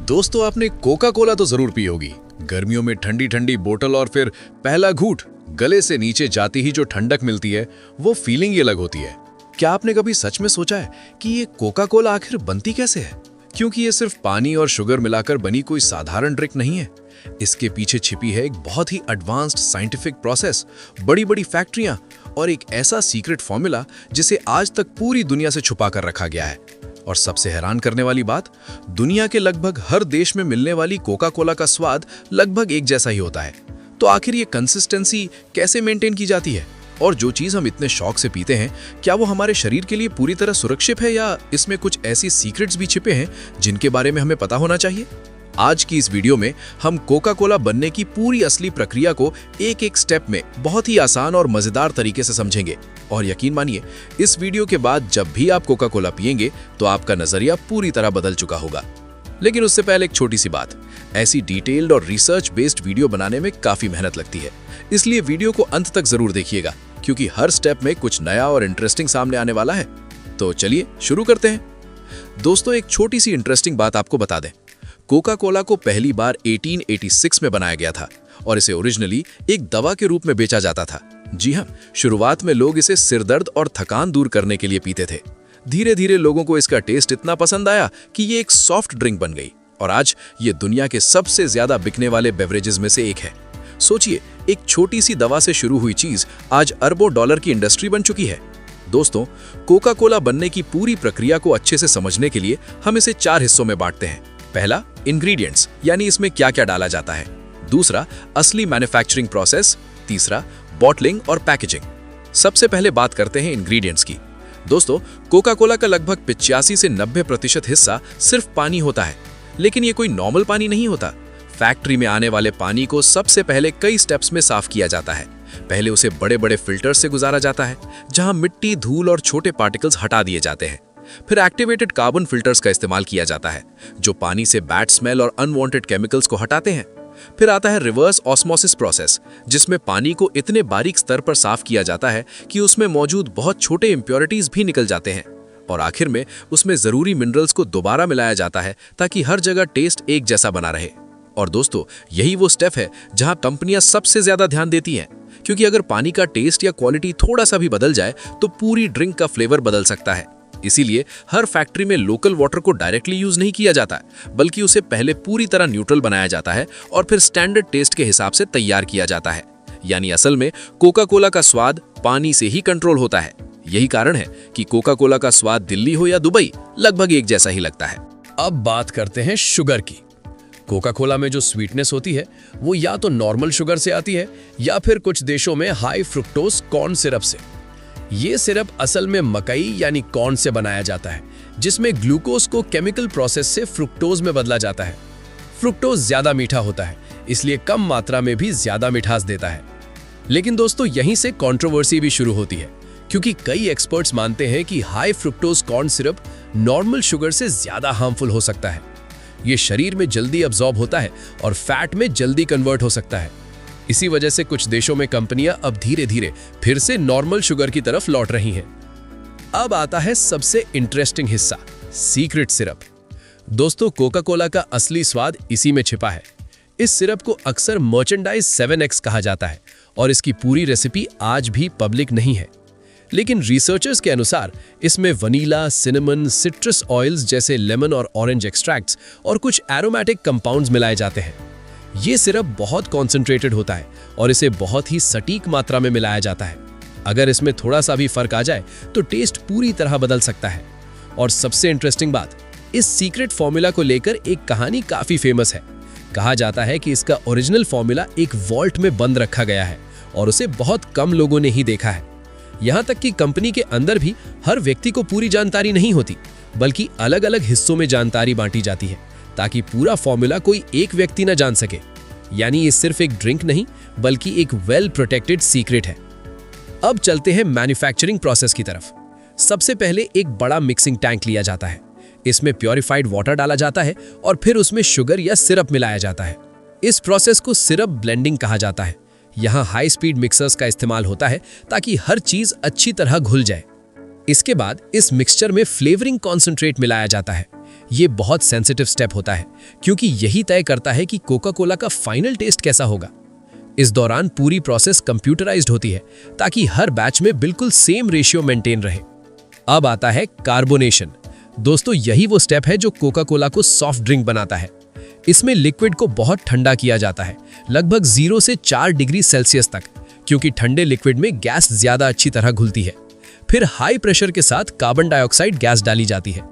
दोस्तों, आपने Coca Cola तो जरूर पी होगी। गर्मियों में ठंडी ठंडी बोतल और फिर पहला घूंट, गले से नीचे जाती ही जो ठंडक मिलती है वो फीलिंग ही अलग होती है। क्या आपने कभी सच में सोचा है कि ये कोका कोला आखिर बनती कैसे है? क्योंकि ये सिर्फ पानी और शुगर मिलाकर बनी कोई साधारण ड्रिंक नहीं है। इसके पीछे छिपी है एक बहुत ही एडवांस्ड साइंटिफिक प्रोसेस, बड़ी बड़ी फैक्ट्रियां और एक ऐसा सीक्रेट फॉर्मूला जिसे आज तक पूरी दुनिया से छुपा कर रखा गया है। और सबसे हैरान करने वाली बात, दुनिया के लगभग हर देश में मिलने वाली कोका कोला का स्वाद लगभग एक जैसा ही होता है। तो आखिर ये कंसिस्टेंसी कैसे मेंटेन की जाती है? और जो चीज़ हम इतने शौक से पीते हैं, क्या वो हमारे शरीर के लिए पूरी तरह सुरक्षित है या इसमें कुछ ऐसी सीक्रेट्स भी छिपे हैं जिनके बारे में हमें पता होना चाहिए? आज की इस वीडियो में हम कोका कोला बनने की पूरी असली प्रक्रिया को एक एक स्टेप में बहुत ही आसान और मजेदार तरीके से समझेंगे। और यकीन मानिए, इस वीडियो के बाद जब भी आप कोका कोला पिएंगे तो आपका नजरिया पूरी तरह बदल चुका होगा। लेकिन उससे पहले एक छोटी सी बात, ऐसी डिटेल्ड और रिसर्च बेस्ड वीडियो बनाने में काफी मेहनत लगती है, इसलिए वीडियो को अंत तक जरूर देखिएगा, क्योंकि हर स्टेप में कुछ नया और इंटरेस्टिंग सामने आने वाला है। तो चलिए शुरू करते हैं। दोस्तों, एक छोटी सी इंटरेस्टिंग बात आपको बता दें। कोका कोला को पहली बार 1886 में बनाया गया था और इसे ओरिजिनली एक दवा के रूप में बेचा जाता था। जी हाँ, शुरुआत में लोग इसे सिरदर्द और थकान दूर करने के लिए पीते थे। धीरे धीरे लोगों को इसका टेस्ट इतना पसंद आया कि ये एक सॉफ्ट ड्रिंक बन गई और आज ये दुनिया के सबसे ज्यादा बिकने वाले बेवरेजेस में से एक है। सोचिए, एक छोटी सी दवा से शुरू हुई चीज आज अरबों डॉलर की इंडस्ट्री बन चुकी है। दोस्तों, कोका कोला बनने की पूरी प्रक्रिया को अच्छे से समझने के लिए हम इसे 4 हिस्सों में बांटते हैं। पहला, इंग्रेडिएंट्स, यानी इसमें क्या क्या डाला जाता है। दूसरा, असली मैन्युफैक्चरिंग प्रोसेस। तीसरा, बॉटलिंग और पैकेजिंग। सबसे पहले बात करते हैं इंग्रेडिएंट्स की। दोस्तों, कोका कोला का लगभग 85 से 90% हिस्सा सिर्फ पानी होता है, लेकिन ये कोई नॉर्मल पानी नहीं होता। फैक्ट्री में आने वाले पानी को सबसे पहले कई स्टेप्स में साफ किया जाता है। पहले उसे बड़े बड़े फिल्टर से गुजारा जाता है, जहां मिट्टी, धूल और छोटे पार्टिकल्स हटा दिए जाते हैं। फिर एक्टिवेटेड कार्बन फिल्टर्स का इस्तेमाल किया जाता है, जो पानी से बैड स्मेल और अनवांटेड केमिकल्स को हटाते हैं। फिर आता है रिवर्स ऑस्मोसिस प्रोसेस, जिसमें पानी को इतने बारीक स्तर पर साफ किया जाता है कि उसमें मौजूद बहुत छोटे इंप्योरिटीज भी निकल जाते हैं। और आखिर में उसमें जरूरी मिनरल्स को दोबारा मिलाया जाता है ताकि हर जगह टेस्ट एक जैसा बना रहे। और दोस्तों, यही वो स्टेप है जहां कंपनियां सबसे ज्यादा ध्यान देती हैं, क्योंकि अगर पानी का टेस्ट या क्वालिटी थोड़ा सा भी बदल जाए तो पूरी ड्रिंक का फ्लेवर बदल सकता है। इसीलिए हर फैक्ट्री में लोकल वाटर को डायरेक्टली यूज नहीं किया जाता, बल्कि उसे पहले पूरी तरह न्यूट्रल बनाया जाता है और फिर स्टैंडर्ड टेस्ट के हिसाब से तैयार किया जाता है। यानी असल में कोका कोला का स्वाद पानी से ही कंट्रोल होता है। यही कारण है कि कोका कोला का स्वाद दिल्ली हो या दुबई, लगभग एक जैसा ही लगता है। अब बात करते हैं शुगर की। कोका कोला में जो स्वीटनेस होती है वो या तो नॉर्मल शुगर से आती है या फिर कुछ देशों में हाई फ्रुक्टोज कॉर्न सिरप से। ये सिरप असल में मकई यानी कॉर्न से बनाया जाता है, जिसमें ग्लूकोज को केमिकल प्रोसेस से फ्रुक्टोज में बदला जाता है। फ्रुक्टोज ज्यादा मीठा होता है, इसलिए कम मात्रा में भी ज्यादा मिठास देता है। लेकिन दोस्तों, यहीं से कंट्रोवर्सी भी शुरू होती है, क्योंकि कई एक्सपर्ट्स मानते हैं कि high fructose corn syrup normal sugar से ज्यादा हार्मफुल हो सकता है। ये शरीर में जल्दी अब्सॉर्ब होता है और फैट में जल्दी कन्वर्ट हो सकता है। इसी वजह से कुछ देशों में कंपनियां अब धीरे धीरे फिर से नॉर्मल शुगर की तरफ लौट रही हैं। अब आता है सबसे इंटरेस्टिंग हिस्सा, सीक्रेट सिरप। दोस्तों, कोका कोला का असली स्वाद इसी में छिपा है। इस सिरप को अक्सर मर्चेंडाइज 7X कहा जाता है और इसकी पूरी रेसिपी आज भी पब्लिक नहीं है। लेकिन रिसर्चर्स के अनुसार इसमें वनीला, सिनेमन, सिट्रस ऑयल्स जैसे लेमन और ऑरेंज एक्सट्रैक्ट्स और कुछ एरोमेटिक कंपाउंड्स मिलाए जाते हैं। ये सिरप बहुत कॉन्सेंट्रेटेड होता है और इसे बहुत ही सटीक मात्रा में मिलाया जाता है। अगर इसमें थोड़ा सा भी फर्क आ जाए तो टेस्ट पूरी तरह बदल सकता है। और सबसे इंटरेस्टिंग बात, इस सीक्रेट फॉर्मूला को लेकर एक कहानी काफी फेमस है। कहा जाता है कि इसका ओरिजिनल फॉर्मूला एक वॉल्ट में बंद रखा गया है और उसे बहुत कम लोगों ने ही देखा है। यहाँ तक कि कंपनी के अंदर भी हर व्यक्ति को पूरी जानकारी नहीं होती, बल्कि अलग अलग हिस्सों में जानकारी बांटी जाती है, ताकि पूरा फॉर्मूला कोई एक व्यक्ति न जान सके। यानी ये सिर्फ एक ड्रिंक नहीं, बल्कि एक वेल प्रोटेक्टेड सीक्रेट है। अब चलते हैं मैन्युफैक्चरिंग प्रोसेस की तरफ। सबसे पहले एक बड़ा मिक्सिंग टैंक लिया जाता है। इसमें प्योरीफाइड वाटर डाला जाता है और फिर उसमें शुगर या सिरप मिलाया जाता है। इस प्रोसेस को सिरप ब्लेंडिंग कहा जाता है। यहाँ हाई स्पीड मिक्सर्स का इस्तेमाल होता है ताकि हर चीज अच्छी तरह घुल जाए। इसके बाद इस मिक्सचर में फ्लेवरिंग कॉन्सेंट्रेट मिलाया जाता है। ये बहुत सेंसिटिव स्टेप होता है क्योंकि यही तय करता है कि कोका कोला का फाइनल टेस्ट कैसा होगा। इस दौरान पूरी प्रोसेस कंप्यूटराइज्ड होती है ताकि हर बैच में बिल्कुल सेम रेशियो मेंटेन रहे। अब आता है कार्बोनेशन। दोस्तों, यही वो स्टेप है जो कोका कोला को सॉफ्ट ड्रिंक बनाता है। इसमें लिक्विड को बहुत ठंडा किया जाता है, लगभग 0 से 4 डिग्री सेल्सियस तक, क्योंकि ठंडे लिक्विड में गैस ज्यादा अच्छी तरह घुलती है। फिर हाई प्रेशर के साथ कार्बन डाइऑक्साइड गैस डाली जाती है।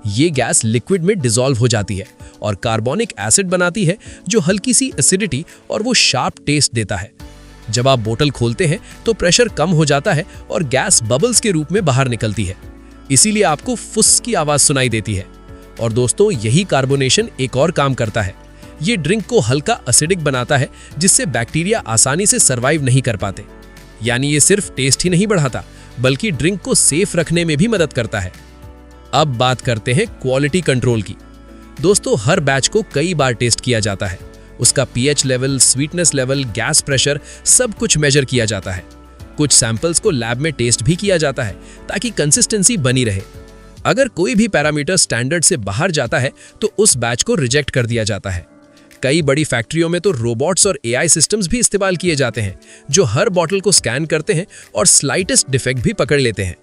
ये गैस लिक्विड में डिसॉल्व हो जाती है और कार्बोनिक एसिड बनाती है जो हल्की सी एसिडिटी और वो शार्प टेस्ट देता है। जब आप बोतल खोलते हैं तो प्रेशर कम हो जाता है और गैस बबल्स के रूप में बाहर निकलती है, इसीलिए आपको फुस की आवाज सुनाई देती है। और दोस्तों, यही कार्बोनेशन एक और काम करता है। ये ड्रिंक को हल्का एसिडिक बनाता है जिससे बैक्टीरिया आसानी से सर्वाइव नहीं कर पाते। यानी ये सिर्फ टेस्ट ही नहीं बढ़ाता बल्कि ड्रिंक को सेफ रखने में भी मदद करता है। अब बात करते हैं क्वालिटी कंट्रोल की। दोस्तों, हर बैच को कई बार टेस्ट किया जाता है। उसका pH level, sweetness level, gas pressure सब कुछ मेजर किया जाता है। कुछ सैंपल्स को लैब में टेस्ट भी किया जाता है ताकि कंसिस्टेंसी बनी रहे। अगर कोई भी पैरामीटर स्टैंडर्ड से बाहर जाता है तो उस बैच को रिजेक्ट कर दिया जाता है। कई बड़ी फैक्ट्रियों में तो रोबोट्स और एआई सिस्टम्स भी इस्तेमाल किए जाते हैं जो हर बॉटल को स्कैन करते हैं और स्लाइटेस्ट डिफेक्ट भी पकड़ लेते हैं।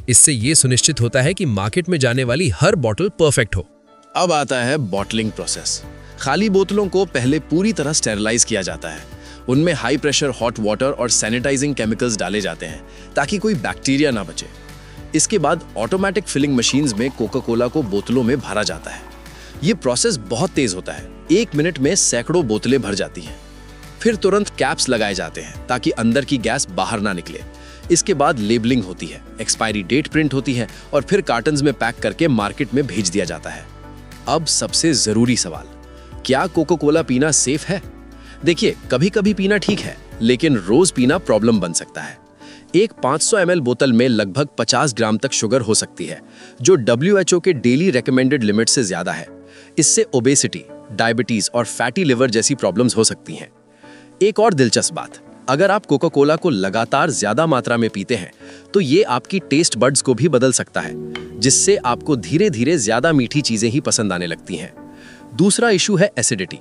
इससे ये सुनिश्चित होता है कि मार्केट में जाने वाली हर बॉटल परफेक्ट हो। अब आता है बॉटलिंग प्रोसेस। खाली बोतलों को पहले पूरी तरह स्टेरिलाइज किया जाता है। उनमें हाई प्रेशर हॉट वाटर और सैनिटाइजिंग केमिकल्स डाले जाते हैं ताकि कोई बैक्टीरिया ना बचे। इसके बाद ऑटोमेटिक फिलिंग मशीन्स में कोका कोला को बोतलों में भरा जाता है। ये प्रोसेस बहुत तेज होता है। 1 मिनट में सैकड़ों बोतलें भर जाती हैं। फिर तुरंत कैप्स लगाए जाते हैं ताकि अंदर की गैस बाहर ना निकले। इसके बाद लेबलिंग होती है, एक्सपायरी डेट प्रिंट होती है और फिर कार्टन्स में पैक करके मार्केट में भेज दिया जाता है। अब सबसे जरूरी सवाल, क्या कोका कोला पीना सेफ है? देखिए, कभी कभी पीना ठीक है, लेकिन रोज पीना प्रॉब्लम बन सकता है। एक 500 ml बोतल में लगभग 50 ग्राम तक शुगर हो सकती है, जो WHO के डेली रेकमेंडेड लिमिट से ज्यादा है। इससे ओबेसिटी, डायबिटीज और फैटी लिवर जैसी प्रॉब्लम्स हो सकती हैं। एक और दिलचस्प बात, अगर आप कोका कोला को लगातार ज्यादा मात्रा में पीते हैं तो ये आपकी टेस्ट बड्स को भी बदल सकता है, जिससे आपको धीरे धीरे ज्यादा मीठी चीजें ही पसंद आने लगती हैं। दूसरा इशू है एसिडिटी।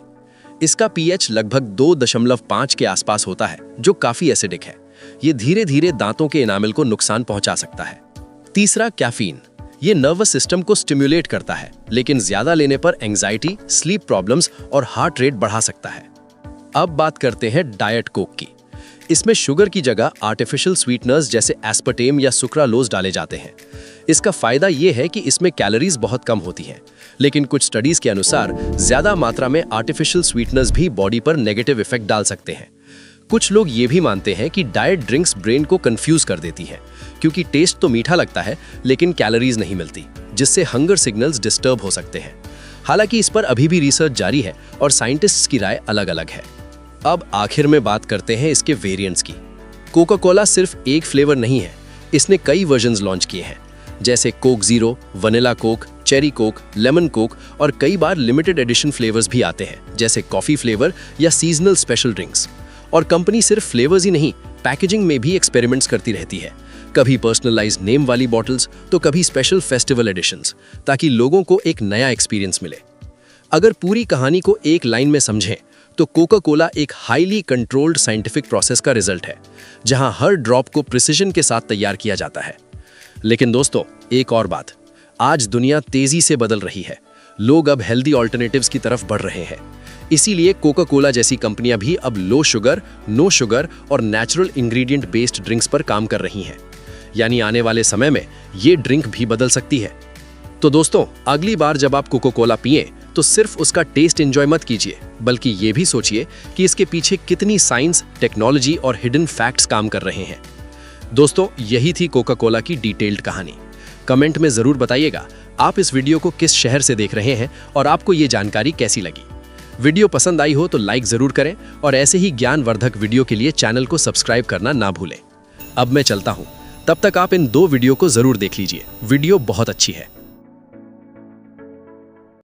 इसका पीएच लगभग 2.5 के आसपास होता है, जो काफी एसिडिक है। ये धीरे धीरे दांतों के एनामल को नुकसान पहुंचा सकता है। तीसरा, कैफीन। ये नर्वस सिस्टम को स्टिम्युलेट करता है, लेकिन ज्यादा लेने पर एंजाइटी, स्लीप प्रॉब्लम्स और हार्ट रेट बढ़ा सकता है। अब बात करते हैं डाइट कोक की। इसमें शुगर की जगह आर्टिफिशियल स्वीटनर्स जैसे एस्पर्टेम या सुक्रालोज डाले जाते हैं। इसका फायदा यह है कि इसमें कैलोरीज बहुत कम होती हैं, लेकिन कुछ स्टडीज के अनुसार ज्यादा मात्रा में आर्टिफिशियल स्वीटनर्स भी बॉडी पर नेगेटिव इफेक्ट डाल सकते हैं। कुछ लोग ये भी मानते हैं कि डाइट ड्रिंक्स ब्रेन को कंफ्यूज कर देती हैं, क्योंकि टेस्ट तो मीठा लगता है लेकिन कैलोरीज नहीं मिलती, जिससे हंगर सिग्नल्स डिस्टर्ब हो सकते हैं। हालांकि इस पर अभी भी रिसर्च जारी है और साइंटिस्ट्स की राय अलग अलग है। अब आखिर में बात करते हैं इसके वेरिएंट्स की। कोका कोला सिर्फ एक फ्लेवर नहीं है, इसने कई वर्जन्स लॉन्च किए हैं, जैसे Coke zero, vanilla Coke, cherry Coke, lemon Coke और कई बार लिमिटेड एडिशन फ्लेवर्स भी आते हैं, जैसे कॉफी फ्लेवर या सीजनल स्पेशल ड्रिंक्स। और कंपनी सिर्फ फ्लेवर्स ही नहीं, पैकेजिंग में भी एक्सपेरिमेंट्स करती रहती है। कभी पर्सनलाइज्ड नेम वाली बॉटल्स तो कभी स्पेशल फेस्टिवल एडिशंस, ताकि लोगों को एक नया एक्सपीरियंस मिले। अगर पूरी कहानी को एक लाइन में समझें तो कोका कोला एक हाईली कंट्रोल्ड साइंटिफिक प्रोसेस का रिजल्ट है, जहां हर ड्रॉप को प्रिसिजन के साथ तैयार किया जाता है। लेकिन दोस्तों, एक और बात, आज दुनिया तेजी से बदल रही है। लोग अब हेल्दी ऑल्टरनेटिव्स की तरफ बढ़ रहे हैं। इसीलिए कोका कोला जैसी कंपनियां भी अब लो शुगर, नो शुगर और नेचुरल इंग्रेडिएंट बेस्ड ड्रिंक्स पर काम कर रही हैं। यानी आने वाले समय में ये ड्रिंक भी बदल सकती है। तो दोस्तों, अगली बार जब आप कोका कोला पिए तो सिर्फ उसका टेस्ट एंजॉय मत कीजिए, बल्कि ये भी सोचिए कि इसके पीछे कितनी साइंस, टेक्नोलॉजी और हिडन फैक्ट्स काम कर रहे हैं। दोस्तों, यही थी कोका कोला की डिटेल्ड कहानी। कमेंट में जरूर बताइएगा आप इस वीडियो को किस शहर से देख रहे हैं और आपको ये जानकारी कैसी लगी। वीडियो पसंद आई हो तो लाइक जरूर करें और ऐसे ही ज्ञानवर्धक वीडियो के लिए चैनल को सब्सक्राइब करना ना भूलें। अब मैं चलता हूं, तब तक आप इन 2 वीडियो को जरूर देख लीजिए। वीडियो बहुत अच्छी है।